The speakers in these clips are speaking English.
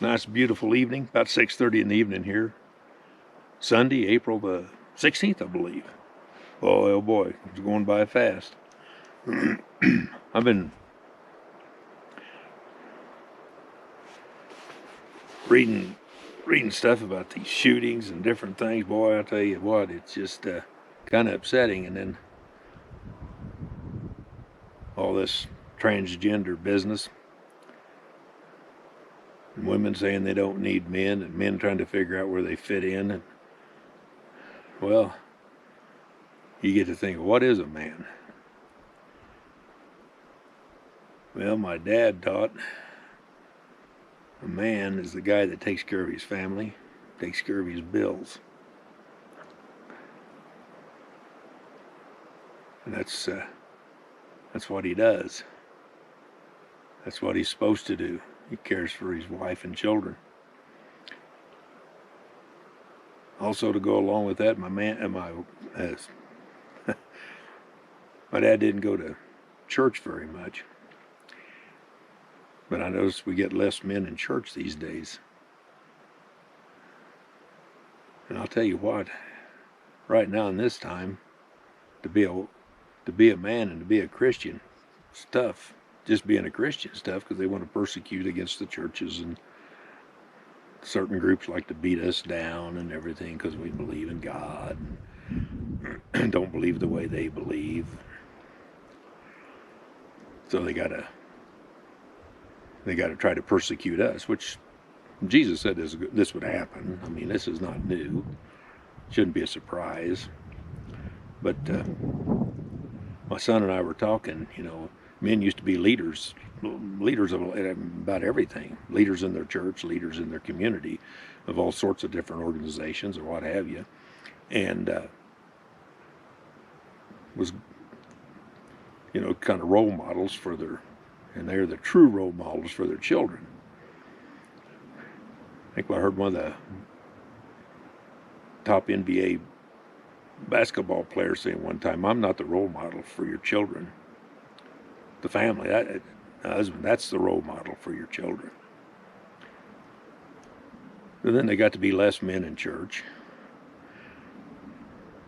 Nice, beautiful evening, about 6:30 in the evening here. Sunday, April the 16th, I believe. Oh boy, it's going by fast. I've been reading stuff about these shootings and different things. Boy, I tell you what, it's just kind of upsetting. And then all this transgender business. And women saying they don't need men, and men trying to figure out where they fit in. And, well, you get to think, what is a man? Well, my dad taught a man is the guy that takes care of his family, takes care of his bills. And that's what he does. That's what he's supposed to do. He cares for his wife and children. Also, to go along with that, my dad didn't go to church very much. But I notice we get less men in church these days. And I'll tell you what, right now in this time, to be a man and to be a Christian, it's tough. Just being a Christian is tough because they want to persecute against the churches, and certain groups like to beat us down and everything because we believe in God and don't believe the way they believe. So they gotta try to persecute us, which Jesus said this would happen. I mean, this is not new. Shouldn't be a surprise. But my son and I were talking, men used to be leaders of about everything. Leaders in their church, leaders in their community, of all sorts of different organizations or what have you. And was, kind of role models for and they're the true role models for their children. I think I heard one of the top NBA basketball players saying one time, "I'm not the role model for your children. The family, husband, that's the role model for your children." And then they got to be less men in church.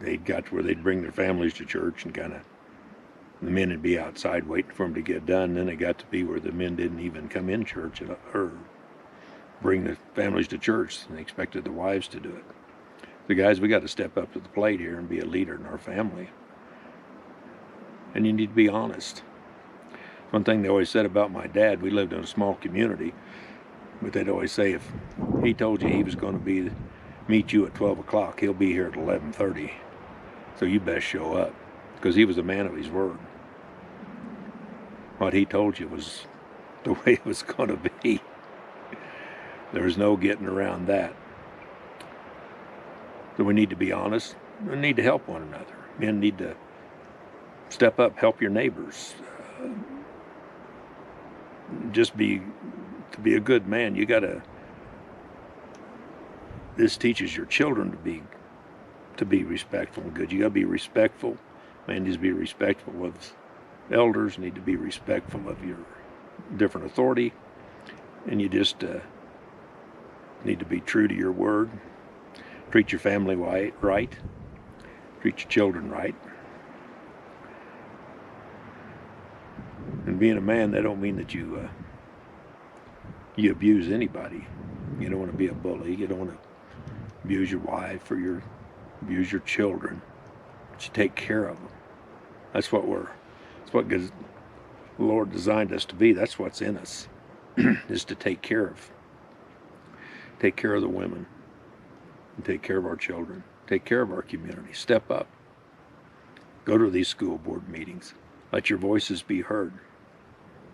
They got to where they'd bring their families to church and the men would be outside waiting for them to get done. Then it got to be where the men didn't even come in church or bring the families to church, and they expected the wives to do it. The guys, we got to step up to the plate here and be a leader in our family. And you need to be honest. One thing they always said about my dad, we lived in a small community, but they'd always say if he told you he was going to meet you at 12 o'clock, he'll be here at 11:30. So you best show up, because he was a man of his word. What he told you was the way it was going to be. There was no getting around that. So we need to be honest. We need to help one another. Men need to step up, help your neighbors. To be a good man, this teaches your children to be respectful and good. You got to be respectful. Man needs to be respectful of elders, need to be respectful of your different authority, and you just need to be true to your word. Treat your family right. Treat your children right. And being a man, that don't mean that you abuse anybody. You don't want to be a bully. You don't want to abuse your wife or abuse your children. But you take care of them. That's what the Lord designed us to be. That's what's in us, is to take care of the women, and take care of our children, take care of our community. Step up. Go to these school board meetings. Let your voices be heard.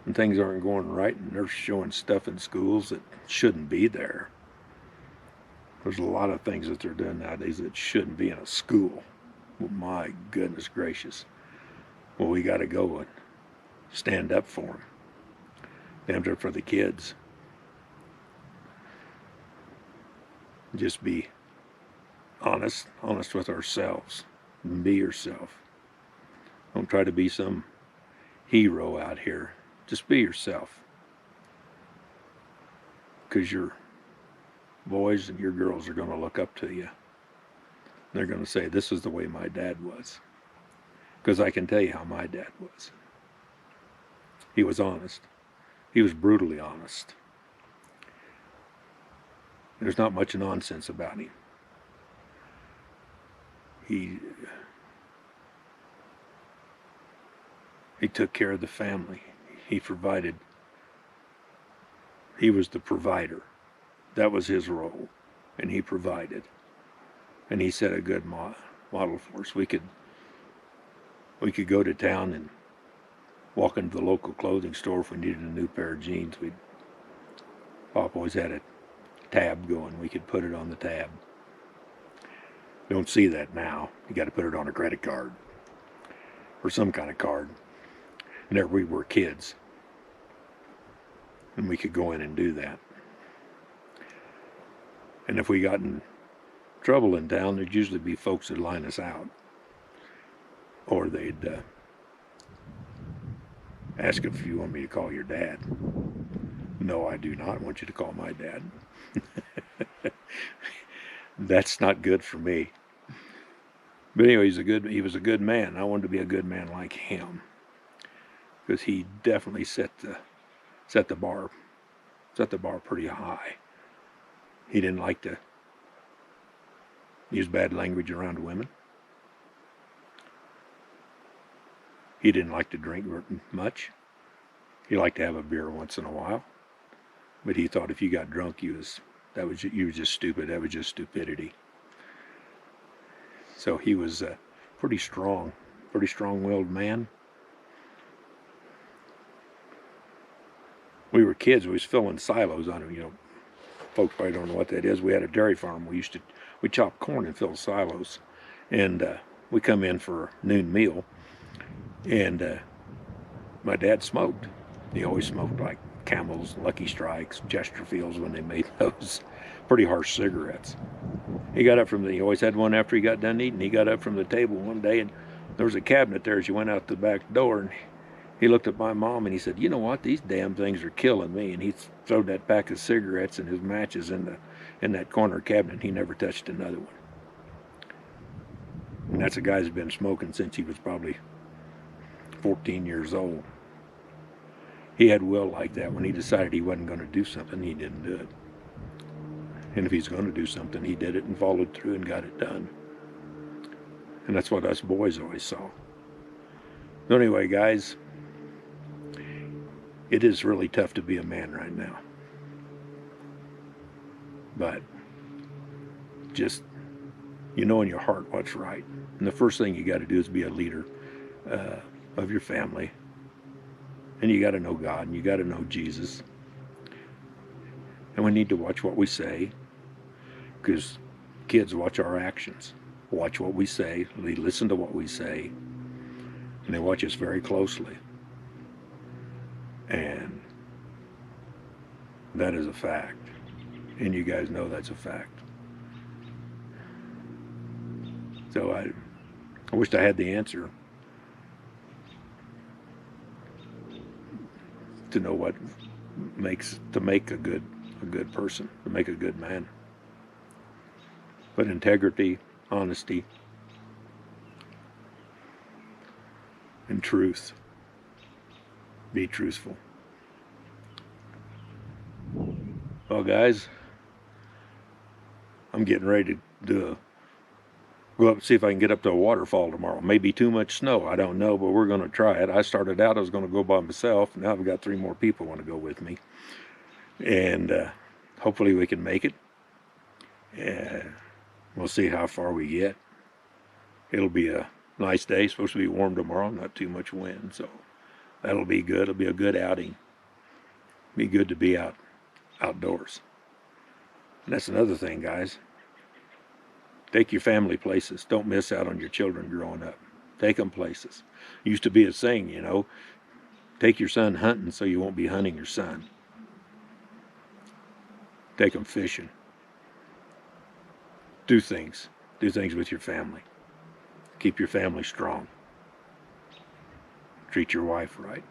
When things aren't going right and they're showing stuff in schools that shouldn't be there. There's a lot of things that they're doing nowadays that shouldn't be in a school. Well, my goodness gracious. Well, we got to go and stand up for them. Stand up for the kids. Just be honest with ourselves. Be yourself. Don't try to be some hero out here. Just be yourself. Because you're boys and your girls are going to look up to you. They're going to say, this is the way my dad was. Because I can tell you how my dad was. He was honest. He was brutally honest. There's not much nonsense about him. He took care of the family. He provided. He was the provider. That was his role. And he provided. And he set a good model for us. We could go to town and walk into the local clothing store if we needed a new pair of jeans. Pop always had a tab going. We could put it on the tab. Don't see that now. You got to put it on a credit card or some kind of card. And there we were kids. And we could go in and do that. And if we got in trouble in town, there'd usually be folks that line us out. Or they'd ask if you want me to call your dad. No, I do not want you to call my dad. That's not good for me. But anyway, he was a good man. I wanted to be a good man like him. Because he definitely set the bar pretty high. He didn't like to use bad language around women. He didn't like to drink much. He liked to have a beer once in a while. But he thought if you got drunk, you were just stupid. That was just stupidity. So he was a pretty strong-willed man. We were kids. We was filling silos on him. Folks probably don't know what that is. We had a dairy farm. We chopped corn and filled silos, and we come in for a noon meal. And my dad smoked. He always smoked like Camels, Lucky Strikes, Chesterfields when they made those pretty harsh cigarettes. He always had one after he got done eating. He got up from the table one day and there was a cabinet there as you went out the back door, and he looked at my mom and he said, you know what, these damn things are killing me. And he threw that pack of cigarettes and his matches in that corner cabinet. He never touched another one. And that's a guy who's been smoking since he was probably 14 years old. He had will like that. When he decided he wasn't going to do something, he didn't do it. And if he's going to do something, he did it and followed through and got it done. And that's what us boys always saw. So anyway, guys, it is really tough to be a man right now. But just, in your heart what's right. And the first thing you got to do is be a leader of your family. And you got to know God, and you got to know Jesus. And we need to watch what we say, because kids watch our actions. Watch what we say, they listen to what we say, and they watch us very closely. And that is a fact. And you guys know that's a fact. So I wished I had the answer to know what to make a good person, to make a good man. But integrity, honesty, and truth. Be truthful. Well, guys, I'm getting ready to go up and see if I can get up to a waterfall tomorrow. Maybe too much snow, I don't know, but we're going to try it. I started out, I was going to go by myself. Now I've got 3 more people want to go with me. And hopefully we can make it. We'll see how far we get. It'll be a nice day. It's supposed to be warm tomorrow, not too much wind. So that'll be good. It'll be a good outing. Be good to be outdoors. And that's another thing, guys. Take your family places. Don't miss out on your children growing up. Take them places. Used to be a saying, take your son hunting so you won't be hunting your son. Take them fishing. Do things. Do things with your family. Keep your family strong. Treat your wife right.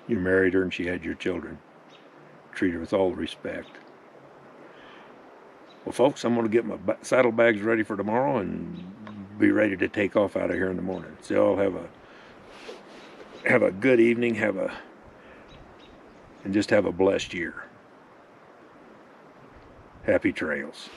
You married her and she had your children. treated with all respect. Well, folks, I'm going to get my saddlebags ready for tomorrow and be ready to take off out of here in the morning. So y'all have a good evening, and just have a blessed year. Happy trails.